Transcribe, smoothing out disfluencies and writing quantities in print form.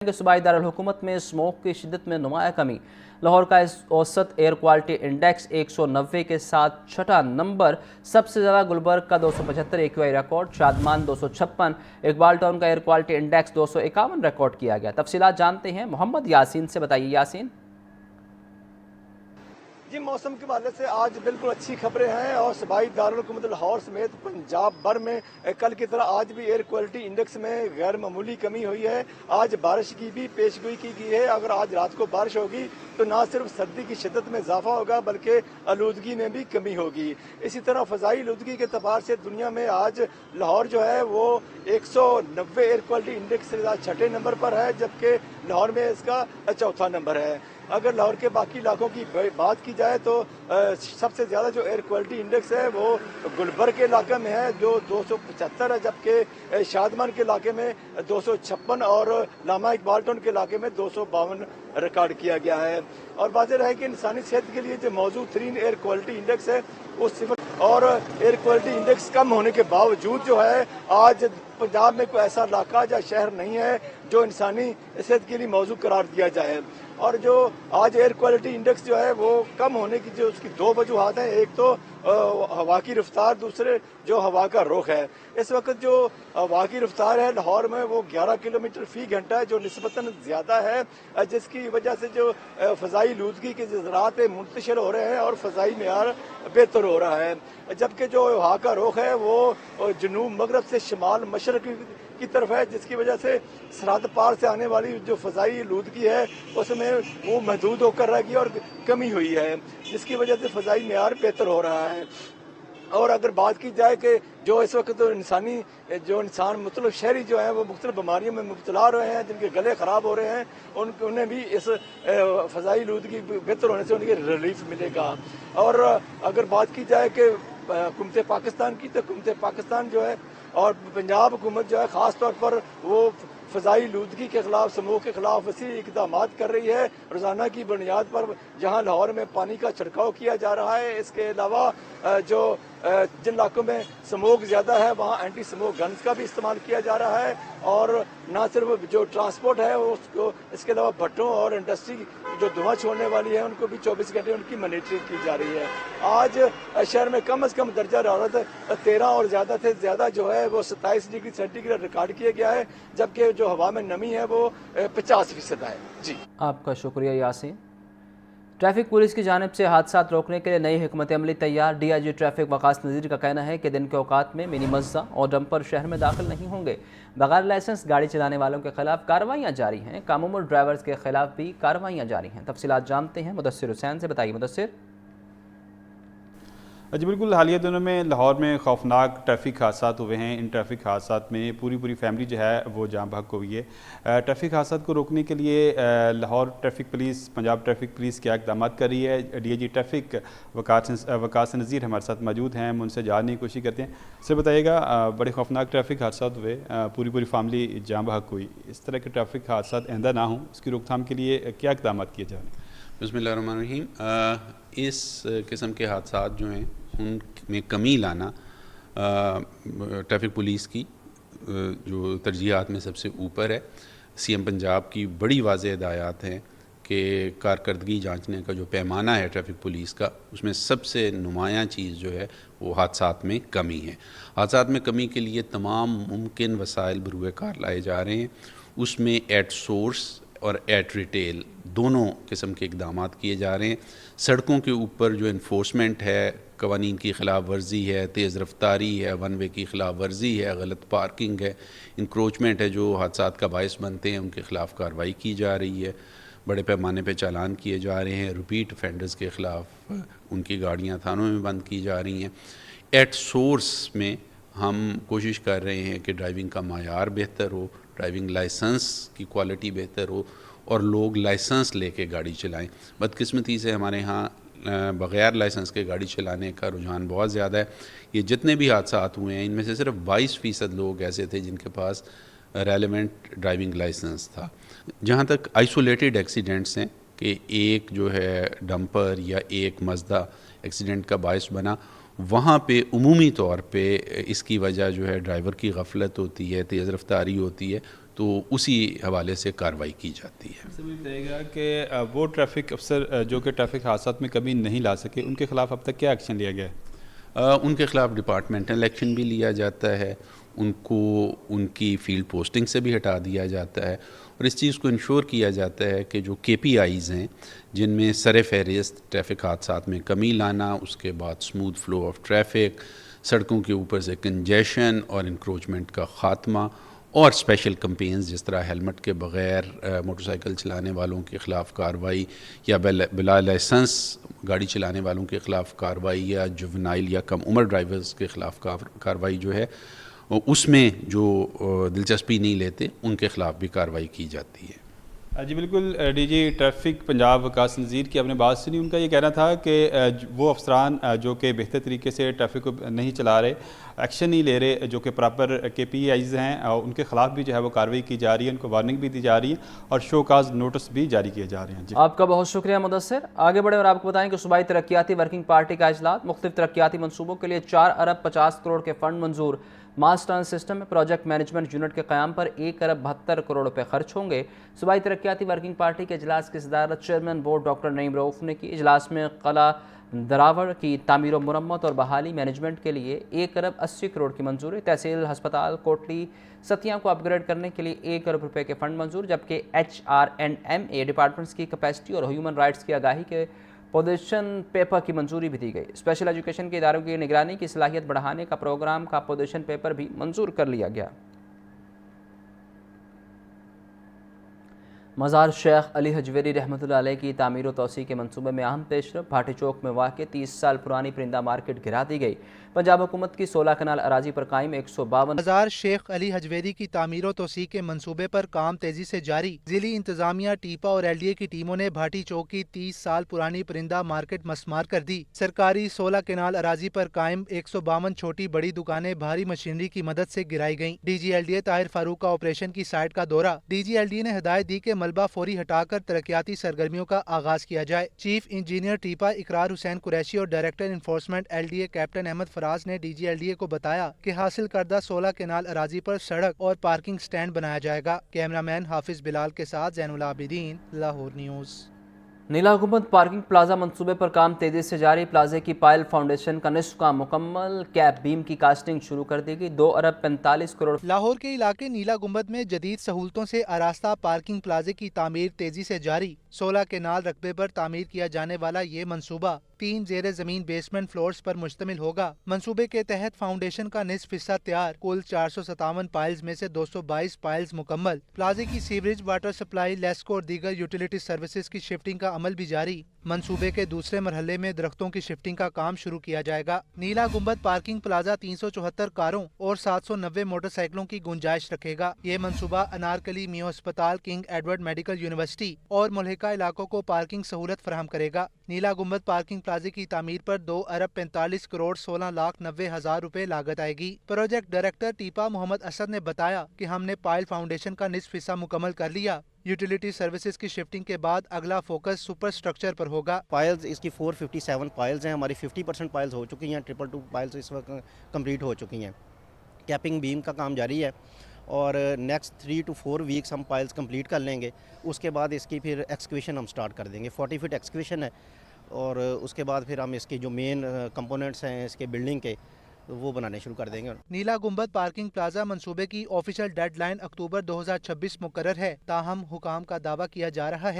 सूबाई दारुल-हुकूमत में स्मोक की शिद्दत में नुमाया कमी। लाहौर का औसत एयर क्वालिटी इंडेक्स 190 के साथ छठा नंबर। सबसे ज़्यादा गुलबर्ग का 275 AQI record, Shadman 256, Iqbal town का एयर क्वालिटी इंडेक्स 251 रिकॉर्ड किया गया। तफसीलात जानते हैं मोहम्मद यासीन से। बताइए यासीन। जी, मौसम के हवाले से आज बिल्कुल अच्छी खबरें हैं और सूबाई दारुल-हुकूमत लाहौर समेत पंजाब भर में कल की तरह आज भी एयर क्वालिटी इंडेक्स में गैर मामूली कमी हुई है। आज बारिश की भी पेशगोई की गई है। अगर आज रात को बारिश होगी तो ना सिर्फ सर्दी की शिद्दत में इजाफा होगा बल्कि आलूदगी में भी कमी होगी। इसी तरह फ़ज़ाई आलूदगी के एतबार से दुनिया में आज लाहौर जो है वो 190 एयर क्वालिटी इंडेक्स से छठे नंबर पर है, जबकि लाहौर में इसका चौथा नंबर है। अगर लाहौर के बाकी इलाकों की बात की जाए तो सबसे ज़्यादा जो एयर क्वालिटी इंडेक्स है वो गुलबर्ग के इलाके में है जो 275 है, जबकि शादमान के इलाके में 256 और लामा इकबाल टाउन के इलाके में 252 रिकॉर्ड किया गया है। और वाज़ेह है कि इंसानी सेहत के लिए जो मौजूद तरीन एयर क्वालिटी इंडेक्स है वो सिफर और एयर क्वालिटी इंडेक्स कम होने के बावजूद जो है आज पंजाब में कोई ऐसा इलाका या शहर नहीं है जो इंसानी सेहत के लिए मौजू करार दिया जाए। और जो आज एयर क्वालिटी इंडेक्स जो है वो कम होने की जो उसकी दो वजूहात हैं, एक तो हवा की रफ्तार, दूसरे जो हवा का रुख है। इस वक्त जो हवा की रफ्तार है लाहौर में वो 11 किलोमीटर फी घंटा है, जो निस्बतन ज़्यादा है, जिसकी वजह से जो फ़ज़ाई आलूदगी के ज़रात मुंतशिर हो रहे हैं और फ़ज़ाई मेयार बेहतर हो रहा है। जबकि जो हवा का रुख है वो जनूब मगरब से शुमाल मशरक़ की तरफ है, जिसकी वजह से सरहद पार से आने वाली जो फ़ज़ाई आलूदगी है उसमें वो महदूद होकर रह गई और कमी हुई है, जिसकी वजह से फ़ज़ाई मेयार बेहतर हो रहा है। और अगर बात की जाए कि जो इस वक्त तो इंसान मतलब शहरी जो है वो मुख्तलिफ बीमारियों में मुब्तला रहे हैं, जिनके गले ख़राब हो रहे हैं, उन्हें भी इस फ़ज़ाई आलूदगी बेहतर होने से उनकी रिलीफ मिलेगा। और अगर बात की जाए कि हुकूमत पाकिस्तान की, तो हुकूमत पाकिस्तान जो है और पंजाब हुकूमत जो है ख़ास तौर पर वो फ़ज़ाई आलूदगी के ख़िलाफ़, स्मोक के ख़िलाफ़ वसी इक़दाम कर रही है। रोज़ाना की बुनियाद पर जहाँ लाहौर में पानी का छिड़काव किया जा रहा है, इसके अलावा जो जिन इलाकों में स्मोक ज़्यादा है वहाँ एंटी स्मोक गन्स का भी इस्तेमाल किया जा रहा है। और ना सिर्फ जो ट्रांसपोर्ट है उसको, इसके अलावा भट्टों और इंडस्ट्री जो धुआं छोड़ने वाली है उनको भी 24 घंटे उनकी मॉनिटरिंग की जा रही है। आज शहर में कम से कम दर्जा हरारत 13 और ज़्यादा जो है वो 27 डिग्री सेंटीग्रेड रिकॉर्ड किया गया है, जबकि जो हवा में नमी है वो 50% है। जी, आपका शुक्रिया यासीन। ट्रैफिक पुलिस की जानिब से हादसा रोकने के लिए नई हिकमत अमली तैयार। DIG ट्रैफिक वकास नज़ीर का कहना है कि दिन के औकात में मिनी मज़्ज़ा और डंपर शहर में दाखिल नहीं होंगे। बगैर लाइसेंस गाड़ी चलाने वालों के खिलाफ कार्रवाइयाँ जारी हैं। कम उम्र ड्राइवर्स के खिलाफ भी कार्रवाइयाँ जारी हैं। तफसीलात जानते हैं मुदस्सिर हुसैन से। बताइए मुदस्सिर। जी बिल्कुल, हालिया दिनों में लाहौर में खौफनाक ट्रैफिक हादसा हुए हैं। इन ट्रैफिक हादसा में पूरी फैमिली जो है वो जाँ बहक हुई है। ट्रैफिक हादसा को रोकने के लिए Lahore traffic police, Punjab traffic police क्या इक़दाम कर रही है। DIG ट्रैफिक वकास नज़ीर हमारे साथ मौजूद हैं, हम उनसे जानने की कोशिश करते हैं। सर बताइएगा, बड़े खौफनाक ट्रैफिक हादसा हुए, पूरी फैमिली जाँ बहक हुई, इस तरह के ट्रैफिक हादसा आइंदा ना हो, उसकी रोकथाम के लिए क्या इक़दाम किए जा रहे हैं? बिस्मिल्लाहिर्रहमानिर्रहीम। इस किस्म के हादसा जो हैं उनमें कमी लाना ट्रैफिक पुलिस की जो तरजीहात में सबसे ऊपर है। CM पंजाब की बड़ी वाज़ेह हिदायत हैं कि कारकर्दगी जांचने का जो पैमाना है ट्रैफिक पुलिस का, उसमें सबसे नुमायाँ चीज़ जो है वो हादसात में कमी है। हादसात में कमी के लिए तमाम मुमकिन वसाइल बरूए कार लाए जा रहे हैं। उसमें एट सोर्स और एट रिटेल दोनों किस्म के इक़दाम किए जा रहे हैं। सड़कों के ऊपर जो इन्फोर्समेंट है, कवानीन की ख़िलाफ़ वर्जी है, तेज़ रफ्तारी है, वन वे की ख़िलाफ़ वर्जी है, गलत पार्किंग है, इंक्रोचमेंट है, जो हादसात का बायस बनते हैं, उनके ख़िलाफ़ कार्रवाई की जा रही है। बड़े पैमाने पे चालान किए जा रहे हैं। रिपीट ऑफेंडर्स के ख़िलाफ़ उनकी गाड़ियाँ थानों में बंद की जा रही हैं। एट सोर्स में हम कोशिश कर रहे हैं कि ड्राइविंग का मायार बेहतर हो, ड्राइविंग लाइसेंस की क्वालिटी बेहतर हो और लोग लाइसेंस लेके गाड़ी चलाएं। बदकिस्मती से हमारे यहाँ बग़ैर लाइसेंस के गाड़ी चलाने का रुझान बहुत ज़्यादा है। ये जितने भी हादसात हुए हैं इनमें से सिर्फ 22% लोग ऐसे थे जिनके पास रेलेवेंट ड्राइविंग लाइसेंस था। जहाँ तक आइसोलेटेड एक्सीडेंट्स हैं कि एक जो है डंपर या एक मज़दा एक्सीडेंट का बायस बना, वहाँ पे उमूमी तौर पे इसकी वजह जो है ड्राइवर की गफलत होती है, तेज़ रफ्तारी होती है, تو اسی حوالے سے کارروائی کی جاتی ہے. سمجھ جائے گا کہ وہ ٹریفک افسر جو کہ ٹریفک حادثات میں کبھی نہیں لا سکے ان کے خلاف اب تک کیا ایکشن لیا گیا ہے؟ ان کے خلاف ڈپارٹمنٹل ایکشن بھی لیا جاتا ہے, ان کو ان کی فیلڈ پوسٹنگ سے بھی ہٹا دیا جاتا ہے, اور اس چیز کو انشور کیا جاتا ہے کہ جو KPIs ہیں جن میں سر فہرست ٹریفک حادثات میں کمی لانا, اس کے بعد اسموتھ فلو آف ٹریفک, سڑکوں کے اوپر سے کنجیشن اور انکروچمنٹ کا خاتمہ, اور اسپیشل کمپینز جس طرح ہیلمٹ کے بغیر موٹر سائیکل چلانے والوں کے خلاف کارروائی, یا بلا لائسنس گاڑی چلانے والوں کے خلاف کارروائی, یا جوونائل یا کم عمر ڈرائیورز کے خلاف کارروائی جو ہے اس میں جو دلچسپی نہیں لیتے ان کے خلاف بھی کارروائی کی جاتی ہے. جی بالکل, DG ٹریفک پنجاب وقاص نذیر کی آپ نے بات سنی. ان کا یہ کہنا تھا کہ وہ افسران جو کہ بہتر طریقے سے ٹریفک کو نہیں چلا رہے, ایکشن نہیں لے رہے, جو کہ پراپر KPIs ہیں, ان کے خلاف بھی جو ہے وہ کارروائی کی جا رہی ہے, ان کو وارننگ بھی دی جا رہی ہے اور شو کاز نوٹس بھی جاری کیے جا رہے ہیں. جی آپ کا بہت شکریہ مدثر. آگے بڑھیں اور آپ کو بتائیں کہ صوبائی ترقیاتی ورکنگ پارٹی کا اجلاس, مختلف ترقیاتی منصوبوں کے لیے 4 ارب 50 کروڑ کے فنڈ منظور. ماس ٹرانس سسٹم میں پروجیکٹ مینجمنٹ یونٹ کے قیام پر 1 ارب 72 کروڑ روپے خرچ ہوں گے. صوبائی ترقیاتی ورکنگ پارٹی کے اجلاس کی صدارت چیئرمین بورڈ ڈاکٹر نعیم رؤوف نے کی. اجلاس میں قلعہ دراوڑ کی تعمیر و مرمت اور بحالی مینجمنٹ کے لیے 1 ارب 80 کروڑ کی منظوری. تحصیل ہسپتال کوٹلی ستیاں کو اپ گریڈ کرنے کے لیے 1 ارب روپے کے فنڈ منظور, جبکہ HRNMA ڈپارٹمنٹس کی کیپیسٹی اور ہیومن رائٹس کی آگاہی کے پوزیشن پیپر کی منظوری بھی دی گئی. اسپیشل ایجوکیشن کے اداروں کی نگرانی کی صلاحیت بڑھانے کا پروگرام کا پوزیشن پیپر بھی منظور کر لیا گیا. مزار شیخ علی حجویری رحمۃ اللہ علیہ کی تعمیر و توسیع کے منصوبے میں اہم پیش رفت. بھاٹی چوک میں واقع 30 سال پرانی پرندہ مارکیٹ گرا دی گئی. پنجاب حکومت کی 16 کنال اراضی پر قائم 152 مزار شیخ علی حجویری کی تعمیر و توسیع کے منصوبے پر کام تیزی سے جاری. ضلعی انتظامیہ ٹیپا اور LDA کی ٹیموں نے بھاٹی چوک کی 30 سال پرانی پرندہ مارکیٹ مسمار کر دی. سرکاری 16 کنال اراضی پر قائم 152 چھوٹی بڑی دکانیں بھاری مشینری کی مدد سے گرائی گئیں. DG LDA طاہر فاروق کا آپریشن کی سائٹ کا دورہ. DG LDA نے ہدایت دی کہ ملبہ فوری ہٹا کر ترقیاتی سرگرمیوں کا آغاز کیا جائے. چیف انجینئر ٹیپا اقرار حسین قریشی اور director enforcement LDA captain Ahmed Faraz نے DG LDA کو بتایا کہ حاصل کردہ 16 کنال اراضی پر سڑک اور پارکنگ سٹینڈ بنایا جائے گا. کیمرہ مین حافظ بلال کے ساتھ زین العابدین, لاہور نیوز. نیلا حکومت پارکنگ پلازا منصوبے پر کام تیزی سے جاری. پلازے کی پائل فاؤنڈیشن کا نصف کام مکمل. کیپ بیم کی کاسٹنگ شروع کر دی گئی. 2 ارب 45 کروڑ. لاہور کے علاقے نیلا گنبد میں جدید سہولتوں سے آراستہ پارکنگ پلازے کی تعمیر تیزی سے جاری. 16 کنال رقبے پر تعمیر کیا جانے والا یہ منصوبہ 3 زیر زمین بیسمنٹ فلورز پر مشتمل ہوگا. منصوبے کے تحت فاؤنڈیشن کا نصف حصہ تیار. کل 457 پائلز میں سے 222 پائلز مکمل. پلازے کی سیوریج, واٹر سپلائی, لیسکو اور دیگر یوٹیلیٹی سروسز کی شفٹنگ کا عمل بھی جاری. منصوبے کے دوسرے مرحلے میں درختوں کی شفٹنگ کا کام شروع کیا جائے گا. نیلا گنبد پارکنگ پلازا 374 کاروں اور 790 موٹر سائیکلوں کی گنجائش رکھے گا. یہ منصوبہ انارکلی میو ہسپتال, کنگ ایڈورڈ میڈیکل یونیورسٹی اور ملحقہ علاقوں کو پارکنگ سہولت فراہم کرے گا. نیلا گنبد پارکنگ پلازے کی تعمیر پر 2 ارب 45 کروڑ 16 لاکھ 90 ہزار روپے لاگت آئے گی. پروجیکٹ ڈائریکٹر ٹیپا محمد اسد نے بتایا کہ ہم نے پائل فاؤنڈیشن کا نصف حصہ مکمل کر لیا. یوٹیلیٹی سروسز کی شفٹنگ کے بعد اگلا فوکس سپر سٹرکچر پر ہوگا. پائلز اس کی 457 پائلز ہیں. ہماری 50% پائلز ہو چکی ہیں. 222 پائلز اس وقت کمپلیٹ ہو چکی ہیں. کیپنگ بیم کا کام جاری ہے اور نیکسٹ 3 to 4 ویکس ہم پائلز کمپلیٹ کر لیں گے. اس کے بعد اس کی پھر ایکسکیویشن ہم سٹارٹ کر دیں گے. 40 فٹ ایکسکیویشن ہے اور اس کے بعد پھر ہم اس کے جو مین کمپوننٹس ہیں اس کے بلڈنگ کے وہ بنانے شروع کر دیں گے. نیلا گنبد پارکنگ پلازا منصوبے کی آفیشیل ڈیڈ لائن اکتوبر 2026 مقرر ہے. تاہم حکام کا دعویٰ کیا جا رہا ہے